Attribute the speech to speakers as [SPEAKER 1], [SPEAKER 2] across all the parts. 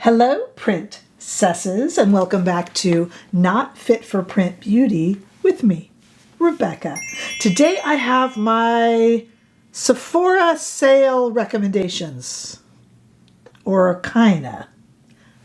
[SPEAKER 1] Hello, princesses, and welcome back to Not Fit for Print Beauty with me, Rebecca. Today I have my Sephora sale recommendations, or kinda.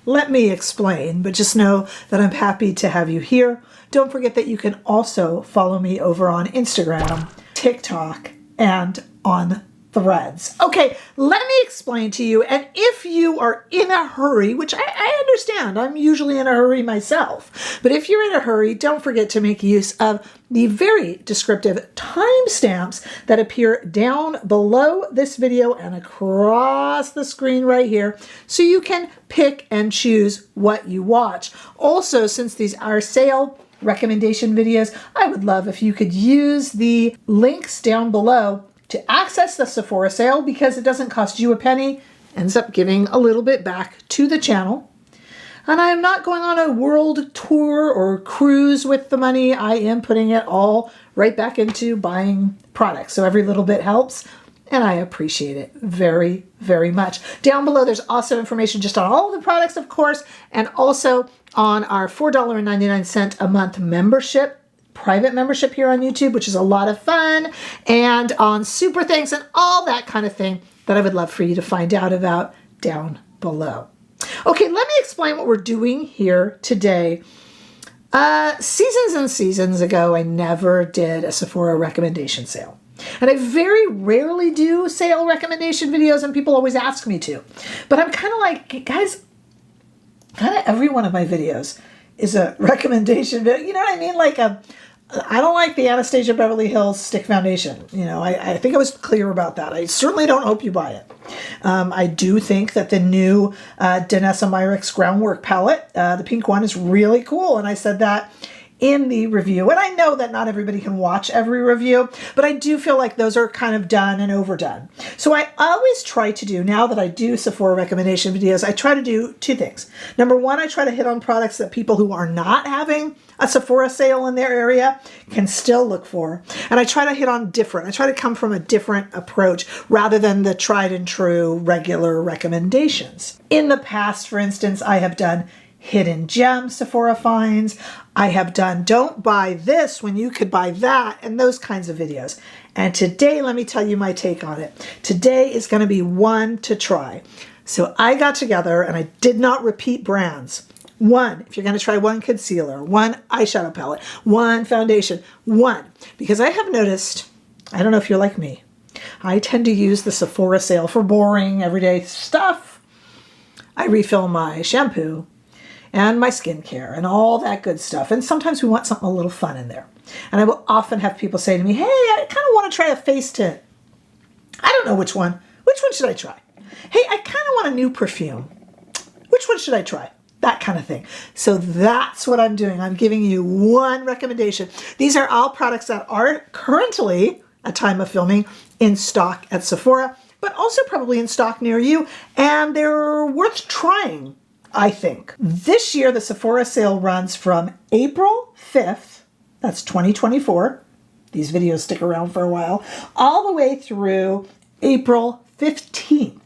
[SPEAKER 1] Let me explain, but just know that I'm happy to have you here. Don't forget that you can also follow me over on Instagram, TikTok, and on Threads. Okay, let me explain to you, and if you are in a hurry, which I understand, I'm usually in a hurry myself, but if you're in a hurry, don't forget to make use of the very descriptive timestamps that appear down below this video and across the screen right here, so you can pick and choose what you watch. Also, since these are sale recommendation videos, I would love if you could use the links down below to access the Sephora sale, because it doesn't cost you a penny, ends up giving a little bit back to the channel. And I am not going on a world tour or cruise with the money. I am putting it all right back into buying products. So every little bit helps, and I appreciate it very, very much. Down below, there's also information just on all of the products, of course, and also on our $4.99 a month membership, private membership here on YouTube, which is a lot of fun, and on super thanks and all that kind of thing that I would love for you to find out about down below. Okay, let me explain what we're doing here today. Seasons and seasons ago, I never did a Sephora recommendation sale. And I very rarely do sale recommendation videos, and people always ask me to. But I'm kind of like, guys, kind of every one of my videos is a recommendation video. You know what I mean? Like I don't like the Anastasia Beverly Hills Stick Foundation. You know, I think I was clear about that. I certainly don't hope you buy it. I do think that the new Danessa Myricks Groundwork palette, the pink one, is really cool. And I said that in the review. And I know that not everybody can watch every review, but I do feel like those are kind of done and overdone. So I always try to do, now that I do Sephora recommendation videos, I try to do two things. Number one, I try to hit on products that people who are not having a Sephora sale in their area can still look for. And I try to hit on different. I try to come from a different approach rather than the tried and true regular recommendations. In the past, for instance, I have done hidden gem Sephora finds. I have done don't buy this when you could buy that, and those kinds of videos. And today, let me tell you my take on it. Today is going to be one to try. So I got together and I did not repeat brands. One, if you're going to try one concealer, one eyeshadow palette, one foundation, one. Because I have noticed, I don't know if you're like me, I tend to use the Sephora sale for boring, everyday stuff. I refill my shampoo and my skincare and all that good stuff. And sometimes we want something a little fun in there. And I will often have people say to me, hey, I kind of want to try a face tint. I don't know which one. Which one should I try? Hey, I kind of want a new perfume. Which one should I try? That kind of thing. So that's what I'm doing. I'm giving you one recommendation. These are all products that are currently, at time of filming, in stock at Sephora, but also probably in stock near you. And they're worth trying, I think. This year, the Sephora sale runs from April 5th, that's 2024. These videos stick around for a while, all the way through April 15th.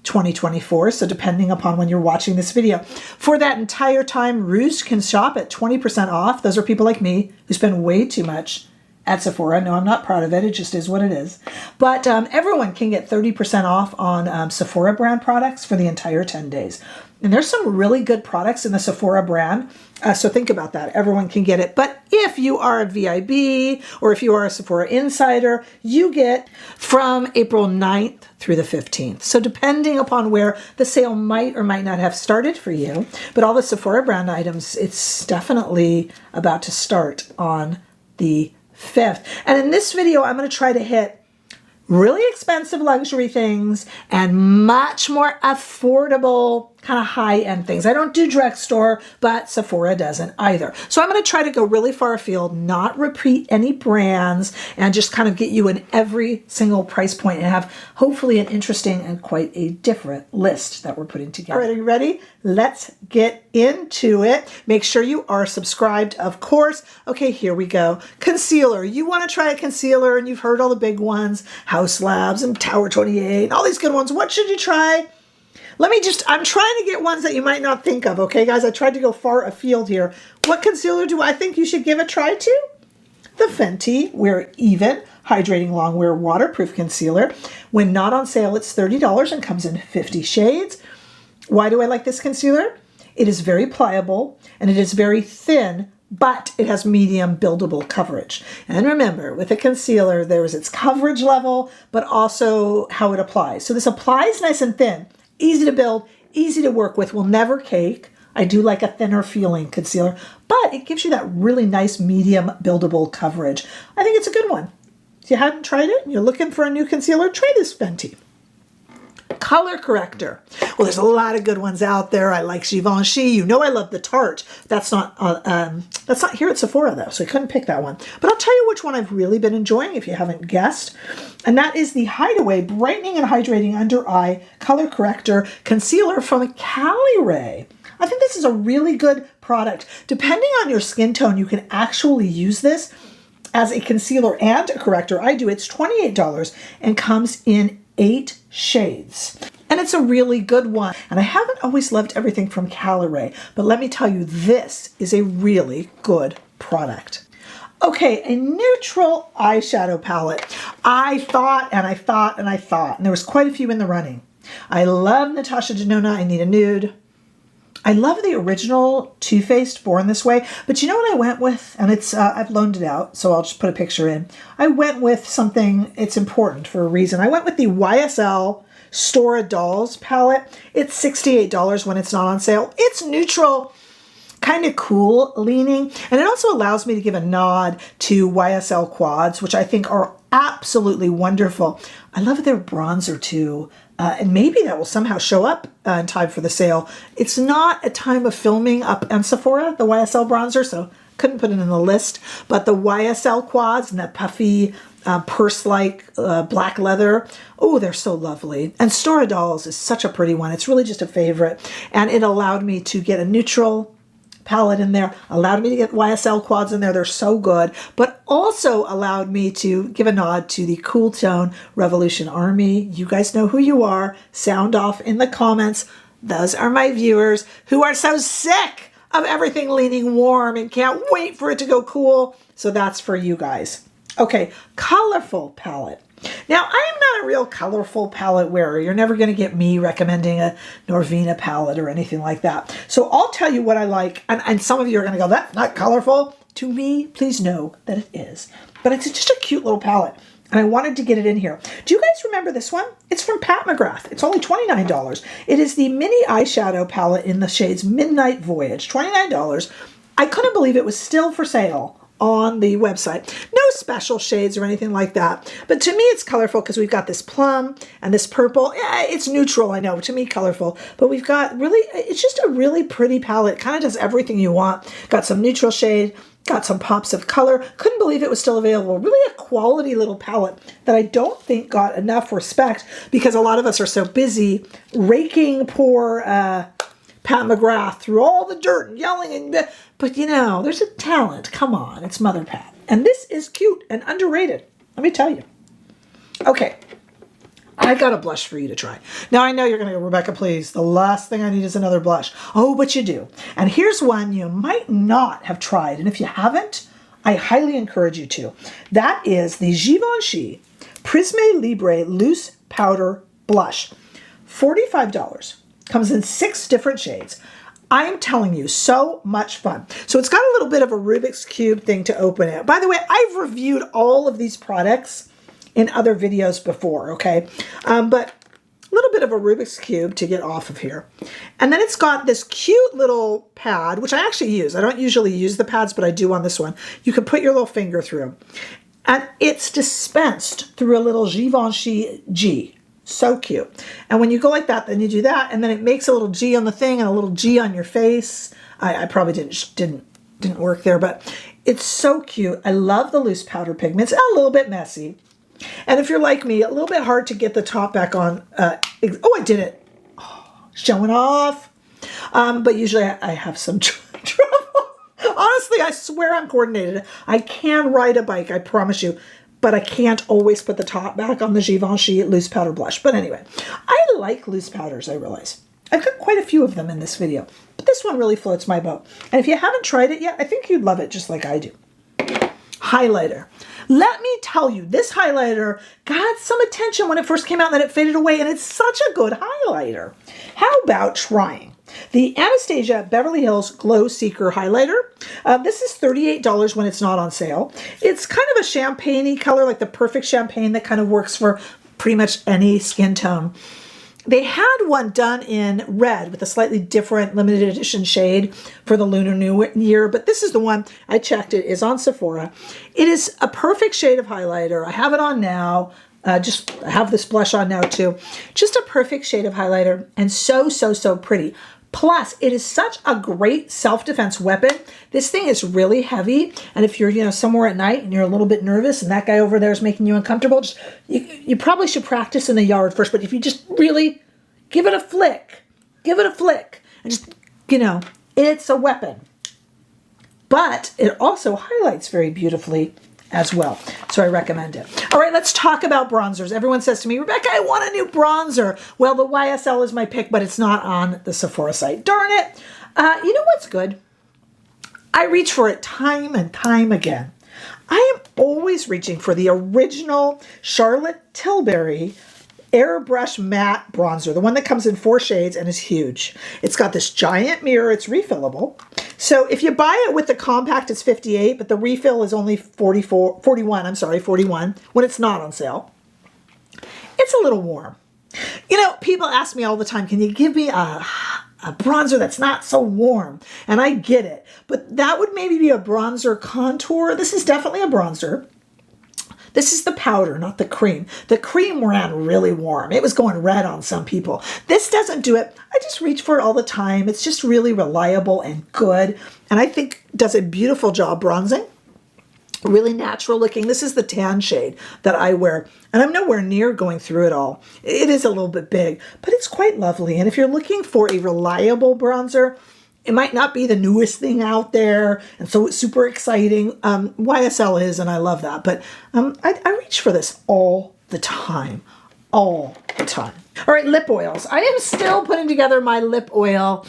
[SPEAKER 1] 2024, so depending upon when you're watching this video. For that entire time, Rouge can shop at 20% off. Those are people like me who spend way too much at Sephora. No, I'm not proud of it. It just is what it is. But everyone can get 30% off on Sephora brand products for the entire 10 days. And there's some really good products in the Sephora brand. So think about that. Everyone can get it. But if you are a VIB or if you are a Sephora insider, you get from April 9th through the 15th. So depending upon where the sale might or might not have started for you, but all the Sephora brand items, it's definitely about to start on the 5th. And in this video, I'm going to try to hit really expensive luxury things and much more affordable kind of high-end things. I don't do drugstore, but Sephora doesn't either. So I'm going to try to go really far afield, not repeat any brands, and just kind of get you in every single price point and have hopefully an interesting and quite a different list that we're putting together. All right, are you ready? Let's get into it. Make sure you are subscribed, of course. Okay, here we go. Concealer. You want to try a concealer, and you've heard all the big ones, House Labs and Tower 28, all these good ones. What should you try? I'm trying to get ones that you might not think of, okay, guys? I tried to go far afield here. What concealer do I think you should give a try to? The Fenty Wear Even Hydrating Longwear Waterproof Concealer. When not on sale, it's $30 and comes in 50 shades. Why do I like this concealer? It is very pliable and it is very thin, but it has medium buildable coverage. And remember, with a concealer, there is its coverage level, but also how it applies. So this applies nice and thin, easy to build, easy to work with, will never cake. I do like a thinner feeling concealer, but it gives you that really nice medium buildable coverage. I think it's a good one. If you hadn't tried it and you're looking for a new concealer, try this Fenty. Color Corrector. Well, there's a lot of good ones out there. I like Givenchy. You know I love the Tarte. That's not here at Sephora though, so I couldn't pick that one. But I'll tell you which one I've really been enjoying if you haven't guessed. And that is the Hideaway Brightening and Hydrating Under Eye Color Corrector Concealer from CTRA. I think this is a really good product. Depending on your skin tone, you can actually use this as a concealer and a corrector. I do. It's $28 and comes in 8 shades. And it's a really good one. And I haven't always loved everything from CTRA, but let me tell you, this is a really good product. Okay, a neutral eyeshadow palette. I thought, and there was quite a few in the running. I love Natasha Denona, I Need a Nude. I love the original Too Faced Born This Way, but you know what I went with? And it's I've loaned it out, so I'll just put a picture in. I went with something, it's important for a reason. I went with the YSL Stora Dolls palette. It's $68 when it's not on sale. It's neutral, kind of cool leaning, and it also allows me to give a nod to YSL quads, which I think are absolutely wonderful. I love their bronzer too. And maybe that will somehow show up in time for the sale. It's not a time of filming up on Sephora, the YSL bronzer, so couldn't put it in the list. But the YSL quads and that puffy purse-like black leather, oh, they're so lovely. And Stora Dolls is such a pretty one. It's really just a favorite. And it allowed me to get a neutral palette in there, allowed me to get YSL quads in there. They're so good, but also allowed me to give a nod to the Cool Tone Revolution Army. You guys know who you are. Sound off in the comments. Those are my viewers who are so sick of everything leaning warm and can't wait for it to go cool. So that's for you guys. Okay, colorful palette. Now, I am not a real colorful palette wearer. You're never going to get me recommending a Norvina palette or anything like that. So I'll tell you what I like. And some of you are going to go, that's not colorful. To me, please know that it is. But it's just a cute little palette. And I wanted to get it in here. Do you guys remember this one? It's from Pat McGrath. It's only $29. It is the mini eyeshadow palette in the shades Midnight Voyage. $29. I couldn't believe it was still for sale on the website. No special shades or anything like that. But to me, it's colorful because we've got this plum and this purple. Yeah, it's neutral, I know. To me, colorful. But we've got really, it's just a really pretty palette. Kind of does everything you want. Got some neutral shade, got some pops of color. Couldn't believe it was still available. Really a quality little palette that I don't think got enough respect because a lot of us are so busy raking poor Pat McGrath through all the dirt and yelling. But you know, there's a talent. Come on, it's Mother Pat. And this is cute and underrated. Let me tell you. Okay, I got a blush for you to try. Now I know you're going to go, Rebecca, please. The last thing I need is another blush. Oh, but you do. And here's one you might not have tried. And if you haven't, I highly encourage you to. That is the Givenchy Prisme Libre Loose Powder Blush. $45. Comes in 6 different shades. I am telling you, so much fun. So it's got a little bit of a Rubik's Cube thing to open it. By the way, I've reviewed all of these products in other videos before, okay? But a little bit of a Rubik's Cube to get off of here. And then it's got this cute little pad, which I actually use. I don't usually use the pads, but I do on this one. You can put your little finger through. And it's dispensed through a little Givenchy G. So cute. And when you go like that, then you do that, and then it makes a little G on the thing and a little G on your face. I probably didn't work there, but it's so cute. I love the loose powder pigments. A little bit messy. And if you're like me, a little bit hard to get the top back on. Oh, I did it. Oh, showing off. But usually I have some trouble. Honestly, I swear I'm coordinated. I can ride a bike, I promise you. But I can't always put the top back on the Givenchy loose powder blush. But anyway, I like loose powders, I realize. I've got quite a few of them in this video, but this one really floats my boat. And if you haven't tried it yet, I think you'd love it just like I do. Highlighter. Let me tell you, this highlighter got some attention when it first came out, and then it faded away, and it's such a good highlighter. How about trying the Anastasia Beverly Hills Glow Seeker Highlighter? This is $38 when it's not on sale. It's kind of a champagne-y color, like the perfect champagne that kind of works for pretty much any skin tone. They had one done in red with a slightly different limited edition shade for the Lunar New Year, but this is the one I checked. It is on Sephora. It is a perfect shade of highlighter. I have it on now. I have this blush on now too. Just a perfect shade of highlighter, and so pretty. Plus, it is such a great self-defense weapon. This thing is really heavy, and if you're somewhere at night and you're a little bit nervous and that guy over there is making you uncomfortable, you probably should practice in the yard first, but if you just really give it a flick, and just, it's a weapon. But it also highlights very beautifully as well. So I recommend it. All right, let's talk about bronzers. Everyone says to me, Rebecca, I want a new bronzer. Well, the YSL is my pick, but it's not on the Sephora site. Darn it. You know what's good? I reach for it time and time again. I am always reaching for the original Charlotte Tilbury Airbrush Matte Bronzer, the one that comes in 4 shades and is huge. It's got this giant mirror. It's refillable. So if you buy it with the compact, it's $58, but the refill is only $41 when it's not on sale. It's a little warm. People ask me all the time, can you give me a bronzer that's not so warm? And I get it, but that would maybe be a bronzer contour. This is definitely a bronzer. This is the powder, not the cream. The cream ran really warm. It was going red on some people. This doesn't do it. I just reach for it all the time. It's just really reliable and good. And I think does a beautiful job bronzing. Really natural looking. This is the tan shade that I wear. And I'm nowhere near going through it all. It is a little bit big, but it's quite lovely. And if you're looking for a reliable bronzer, it might not be the newest thing out there, and so it's super exciting. YSL is, and I love that. But I reach for this all the time. All the time. All right, lip oils. I am still putting together my lip oil.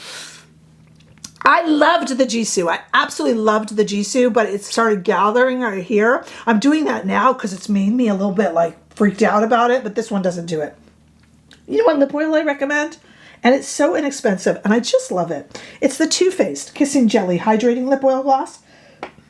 [SPEAKER 1] I loved the Jisoo. I absolutely loved the Jisoo, but it started gathering right here. I'm doing that now because it's made me a little bit freaked out about it, but this one doesn't do it. You know what lip oil I recommend? And it's so inexpensive, and I just love it. It's the Too Faced Kissing Jelly Hydrating Lip Oil Gloss.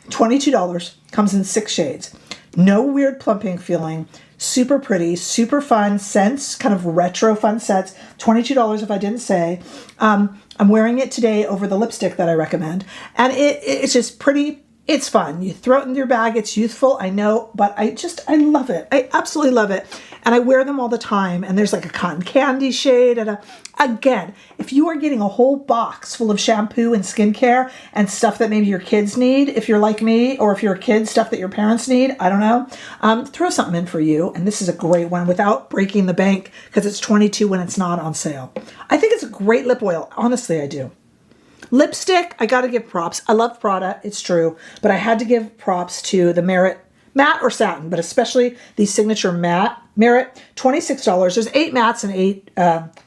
[SPEAKER 1] $22. Comes in 6 shades. No weird plumping feeling. Super pretty, super fun scents, kind of retro fun scents. $22 if I didn't say. I'm wearing it today over the lipstick that I recommend. And it's just pretty. It's fun. You throw it in your bag. It's youthful, I know, but I love it. I absolutely love it. And I wear them all the time. And there's like a cotton candy shade. And again, if you are getting a whole box full of shampoo and skincare and stuff that maybe your kids need, if you're like me, or if you're a kid, stuff that your parents need, I don't know, throw something in for you. And this is a great one without breaking the bank because it's $22 when it's not on sale. I think it's a great lip oil. Honestly, I do. Lipstick, I got to give props. I love Prada, it's true, but I had to give props to the Merit matte or satin, but especially the signature matte. Merit, $26. There's 8 mattes and 8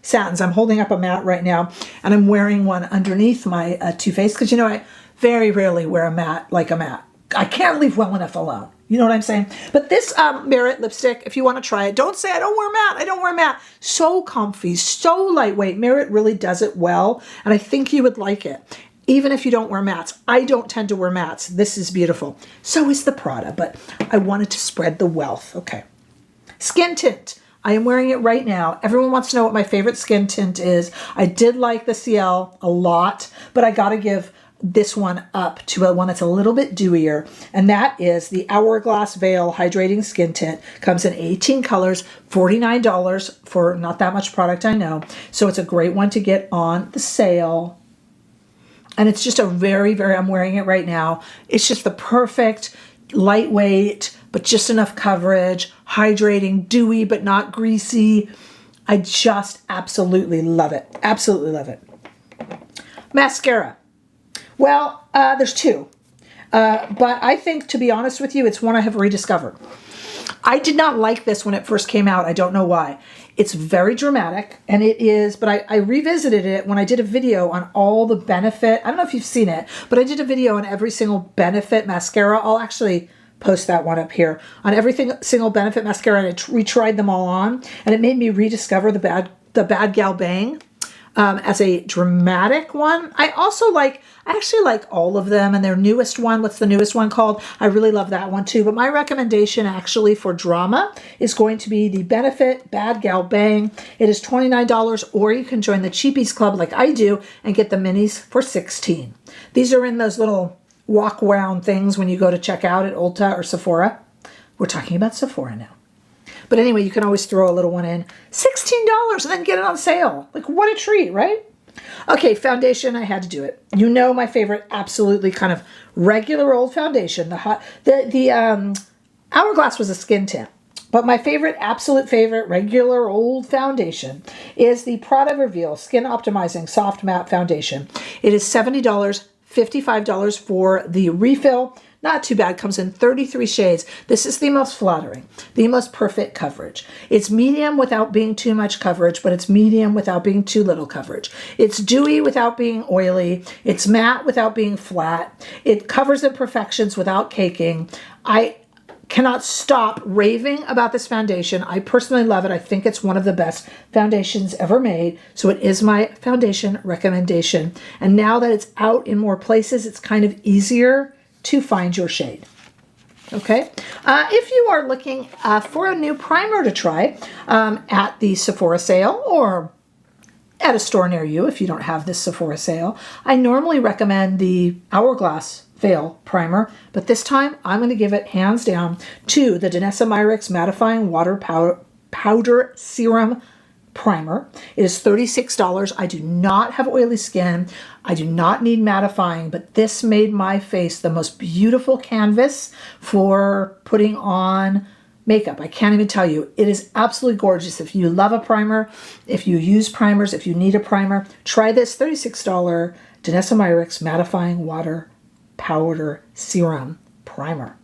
[SPEAKER 1] satins. I'm holding up a matte right now, and I'm wearing one underneath my Too Faced because, I very rarely wear a matte like a matte. I can't leave well enough alone. You know what I'm saying? But this Merit lipstick, if you want to try it, don't say, I don't wear matte. I don't wear matte. So comfy, so lightweight. Merit really does it well, and I think you would like it. Even if you don't wear mattes. I don't tend to wear mattes. This is beautiful. So is the Prada, but I wanted to spread the wealth. Okay. Skin tint. I am wearing it right now. Everyone wants to know what my favorite skin tint is. I did like the Ciel a lot, but I got to give this one up to one that's a little bit dewier, and that is the Hourglass Veil Hydrating Skin Tint. Comes in 18 colors, $49 for not that much product, I know. So it's a great one to get on the sale. And it's just a very, I'm wearing it right now. It's just the perfect, lightweight, but just enough coverage, hydrating, dewy, but not greasy. I just absolutely love it. Absolutely love it. Mascara. Well, there's 2. But I think, to be honest with you, it's one I have rediscovered. I did not like this when it first came out. I don't know why. It's very dramatic, and it is, but I revisited it when I did a video on all the Benefit. I don't know if you've seen it, but I did a video on every single Benefit mascara. I'll actually post that one up here. On every single Benefit mascara, and I retried them all on, and it made me rediscover the Bad Gal Bang as a dramatic one. I actually like all of them, and their newest one, what's the newest one called? I really love that one too, but my recommendation actually for drama is going to be the Benefit Bad Gal Bang. It is $29, or you can join the Cheapies Club like I do and get the minis for $16. These are in those little walk around things when you go to check out at Ulta or Sephora. We're talking about Sephora now. But anyway, you can always throw a little one in. $16 and then get it on sale. Like, what a treat, right? Okay, foundation, I had to do it. You know my favorite, absolutely kind of regular old foundation. The Hourglass was a skin tint. But my favorite, absolute favorite, regular old foundation is the Prada Reveal Skin Optimizing Soft Matte Foundation. It is $70, $55 for the refill. Not too bad. Comes in 33 shades. This is the most flattering, the most perfect coverage. It's medium without being too much coverage, but it's medium without being too little coverage. It's dewy without being oily. It's matte without being flat. It covers imperfections without caking. I cannot stop raving about this foundation. I personally love it. I think it's one of the best foundations ever made. So it is my foundation recommendation. And now that it's out in more places, it's kind of easier to find your shade. Okay, if you are looking for a new primer to try at the Sephora sale or at a store near you, if you don't have this Sephora sale, I normally recommend the Hourglass Veil Primer, but this time I'm going to give it hands down to the Danessa Myricks Mattifying Water Powder Serum Primer. It is $36. I do not have oily skin. I do not need mattifying, but this made my face the most beautiful canvas for putting on makeup. I can't even tell you. It is absolutely gorgeous. If you love a primer, if you use primers, if you need a primer, try this $36 Danessa Myricks Mattifying Water Powder Serum Primer.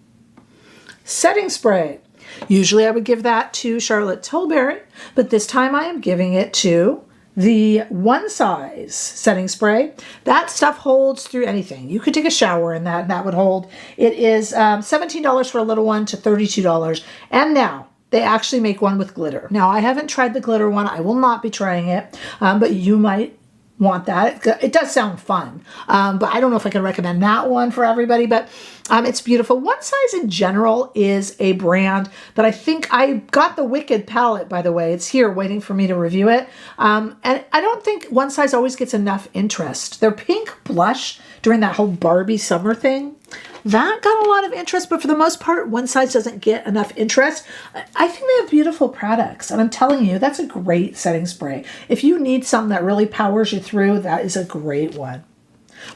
[SPEAKER 1] Setting spray. Usually I would give that to Charlotte Tilbury, but this time I am giving it to the One Size setting spray. That stuff holds through anything. You could take a shower in that and that would hold. It is $17 for a little one to $32. And now they actually make one with glitter. Now I haven't tried the glitter one. I will not be trying it, but you might want that. It does sound fun, but I don't know if I can recommend that one for everybody, but it's beautiful. One Size in general is a brand that I think I got the Wicked palette, by the way. It's here waiting for me to review it. And I don't think One Size always gets enough interest. Their pink blush during that whole Barbie summer thing, that got a lot of interest, but for the most part, One Size doesn't get enough interest. I think they have beautiful products, and I'm telling you, that's a great setting spray. If you need something that really powers you through, that is a great one.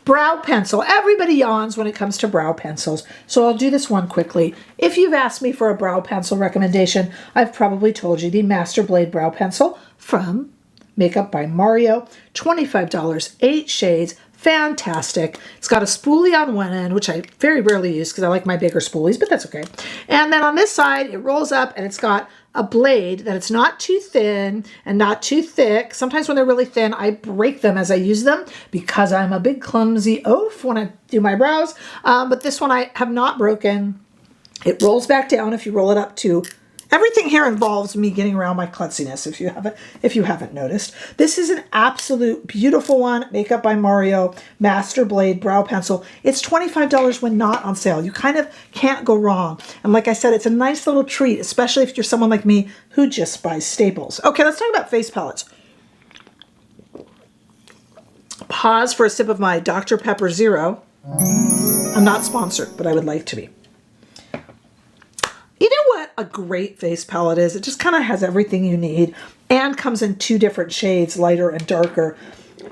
[SPEAKER 1] Brow pencil. Everybody yawns when it comes to brow pencils, so I'll do this one quickly. If you've asked me for a brow pencil recommendation, I've probably told you the Master Blade Brow Pencil from Makeup by Mario. $25, 8 shades. Fantastic. It's got a spoolie on one end, which I very rarely use because I like my bigger spoolies, but that's okay. And then on this side, it rolls up and it's got a blade that it's not too thin and not too thick. Sometimes when they're really thin, I break them as I use them because I'm a big clumsy oaf when I do my brows. But this one I have not broken. It rolls back down if you roll it up to. Everything here involves me getting around my klutziness, if you haven't noticed. This is an absolute beautiful one. Makeup by Mario Master Blade Brow Pencil. It's $25 when not on sale. You kind of can't go wrong. And like I said, it's a nice little treat, especially if you're someone like me who just buys staples. Okay, let's talk about face palettes. Pause for a sip of my Dr. Pepper Zero. I'm not sponsored, but I would like to be. You know what a great face palette is? It just kind of has everything you need and comes in 2 different shades, lighter and darker.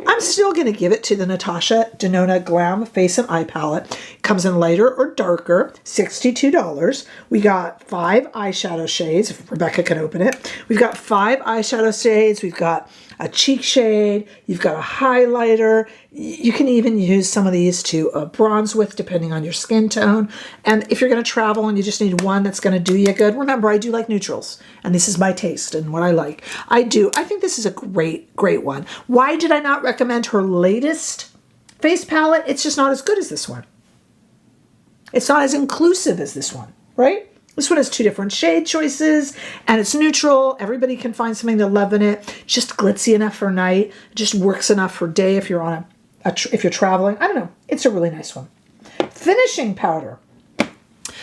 [SPEAKER 1] I'm still going to give it to the Natasha Denona Glam Face and Eye Palette. It comes in lighter or darker, $62. We got 5 eyeshadow shades, if Rebecca can open it. We've got 5 eyeshadow shades. We've got a cheek shade, you've got a highlighter. You can even use some of these to bronze with depending on your skin tone. And if you're going to travel and you just need one that's going to do you good, remember I do like neutrals, and this is my taste and what I like. I think this is a great, great one. Why did I not recommend her latest face palette? It's just not as good as this one. It's not as inclusive as this one, right? This one has 2 different shade choices, and it's neutral. Everybody can find something to love in it. Just glitzy enough for night. Just works enough for day if you're on if you're traveling. I don't know. It's a really nice one. Finishing powder.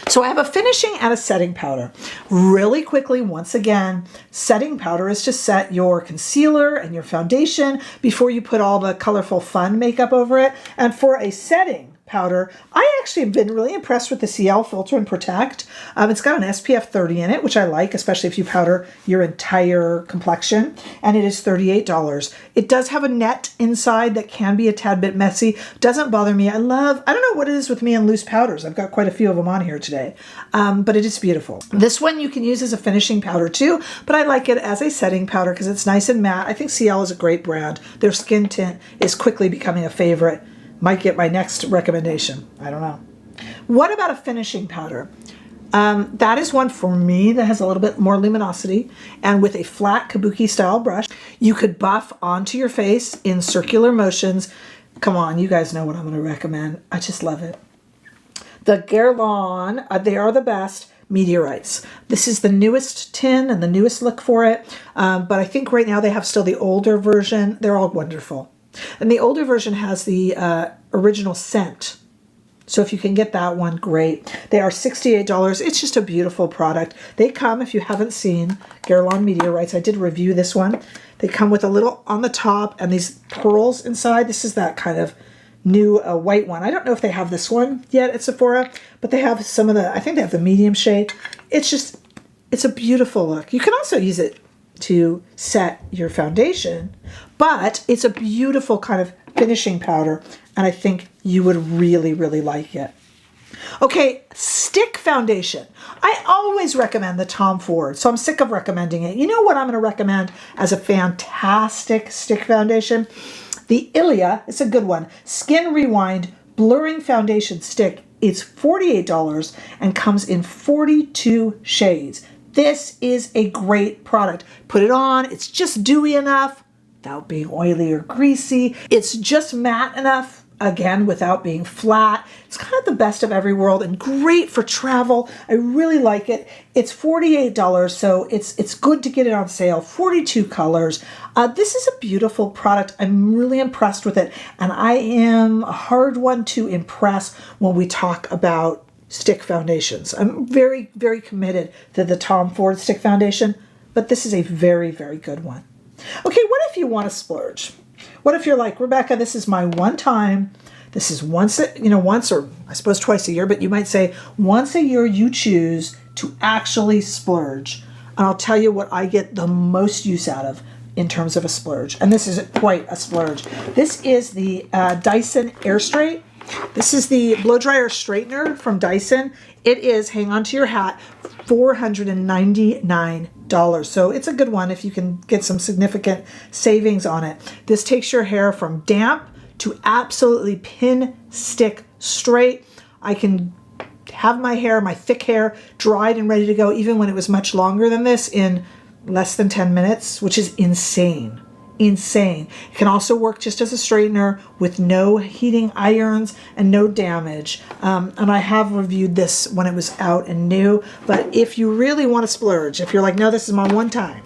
[SPEAKER 1] So I have a finishing and a setting powder. Really quickly, once again, setting powder is to set your concealer and your foundation before you put all the colorful fun makeup over it. And for a setting powder, I actually have been really impressed with the CL Filter and Protect. It's got an SPF 30 in it, which I like, especially if you powder your entire complexion, and it is $38. It does have a net inside that can be a tad bit messy. Doesn't bother me. I don't know what it is with me and loose powders. I've got quite a few of them on here today, but it is beautiful. This one you can use as a finishing powder too, but I like it as a setting powder because it's nice and matte. I think CL is a great brand. Their skin tint is quickly becoming a favorite. Might get my next recommendation. I don't know. What about a finishing powder? That is one for me that has a little bit more luminosity, and with a flat kabuki style brush, you could buff onto your face in circular motions. Come on, you guys know what I'm going to recommend. I just love it. The Guerlain, they are the best. Meteorites. This is the newest tin and the newest look for it, but I think right now they have still the older version. They're all wonderful. And the older version has the original scent. So if you can get that one, great. They are $68. It's just a beautiful product. They come, if you haven't seen Guerlain Meteorites, I did review this one. They come with a little on the top and these pearls inside. This is that kind of new white one. I don't know if they have this one yet at Sephora, but they have some of the, I think they have the medium shade. It's a beautiful look. You can also use it to set your foundation, but it's a beautiful kind of finishing powder, and I think you would really, really like it. Okay, stick foundation. I always recommend the Tom Ford, so I'm sick of recommending it. You know what I'm going to recommend as a fantastic stick foundation? The Ilia, it's a good one. Skin Rewind Blurring Foundation Stick. It's $48 and comes in 42 shades. This is a great product. Put it on, it's just dewy enough without being oily or greasy. It's just matte enough, again, without being flat. It's kind of the best of every world and great for travel. I really like it. It's $48, so it's good to get it on sale. 42 colors. This is a beautiful product. I'm really impressed with it, and I am a hard one to impress when we talk about stick foundations. I'm very, very committed to the Tom Ford stick foundation, but this is a very, very good one. Okay, what if you want to splurge? What if you're like, Rebecca, this is my one time, this is once or I suppose twice a year, but you might say once a year you choose to actually splurge. And I'll tell you what I get the most use out of in terms of a splurge. And this is quite a splurge. This is the Dyson Airstraight. This is the blow dryer straightener from Dyson. It is, hang on to your hat, $499. So it's a good one if you can get some significant savings on it. This takes your hair from damp to absolutely pin stick straight. I can have my hair, my thick hair, dried and ready to go even when it was much longer than this in less than 10 minutes, which is insane. Insane. It can also work just as a straightener with no heating irons and no damage. And I have reviewed this when it was out and new, but if you really want to splurge, if you're like, no, this is my one time,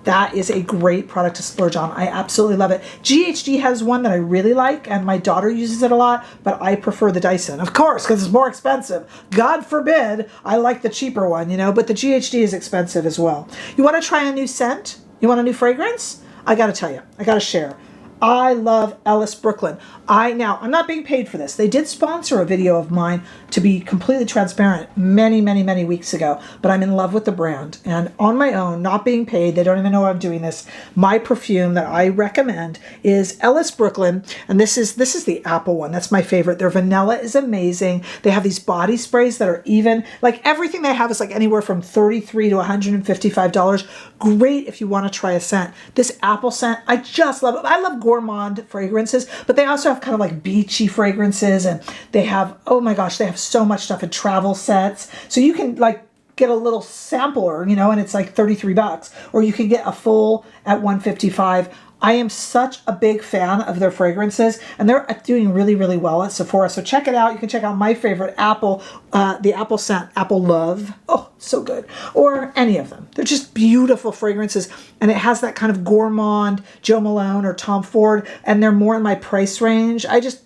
[SPEAKER 1] that is a great product to splurge on. I absolutely love it. GHD has one that I really like, and my daughter uses it a lot, but I prefer the Dyson, of course, because it's more expensive. God forbid I like the cheaper one, but the GHD is expensive as well. You want to try a new scent? You want a new fragrance? I got to tell you, I got to share. I love Ellis Brooklyn. I'm not being paid for this. They did sponsor a video of mine, to be completely transparent, many, many, many weeks ago, but I'm in love with the brand. And on my own, not being paid, they don't even know I'm doing this, my perfume that I recommend is Ellis Brooklyn. And this is the apple one. That's my favorite. Their vanilla is amazing. They have these body sprays that are even, like everything they have is like anywhere from $33 to $155. Great if you want to try a scent. This apple scent, I just love it. I love gourmand fragrances, but they also have kind of like beachy fragrances, and they have, oh my gosh, they have so much stuff in travel sets. So you can like get a little sampler, you know, and it's like $33, or you can get a full at $155. I am such a big fan of their fragrances, and they're doing really, really well at Sephora. So check it out. You can check out my favorite apple, the apple scent, Apple Love. Oh, so good. Or any of them. They're just beautiful fragrances, and it has that kind of gourmand Joe Malone or Tom Ford, and they're more in my price range. I just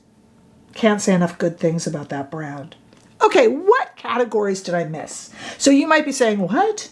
[SPEAKER 1] can't say enough good things about that brand. Okay, what categories did I miss? So you might be saying, what?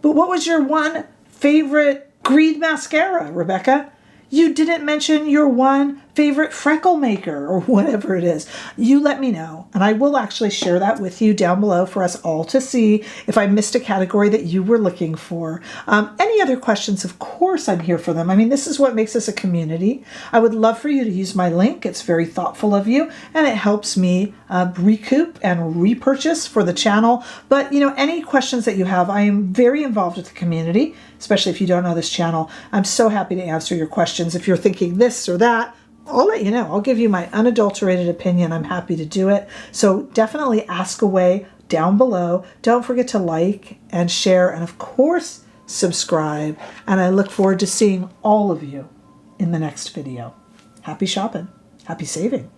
[SPEAKER 1] But what was your one favorite green mascara, Rebecca? You didn't mention your one favorite freckle maker or whatever it is. You let me know, and I will actually share that with you down below for us all to see if I missed a category that you were looking for. Any other questions, of course, I'm here for them. I mean, this is what makes us a community. I would love for you to use my link. It's very thoughtful of you, and it helps me recoup and repurchase for the channel. But, you know, any questions that you have, I am very involved with the community, especially if you don't know this channel. I'm so happy to answer your questions. If you're thinking this or that, I'll let you know. I'll give you my unadulterated opinion. I'm happy to do it. So definitely ask away down below. Don't forget to like and share, and of course, subscribe. And I look forward to seeing all of you in the next video. Happy shopping. Happy saving.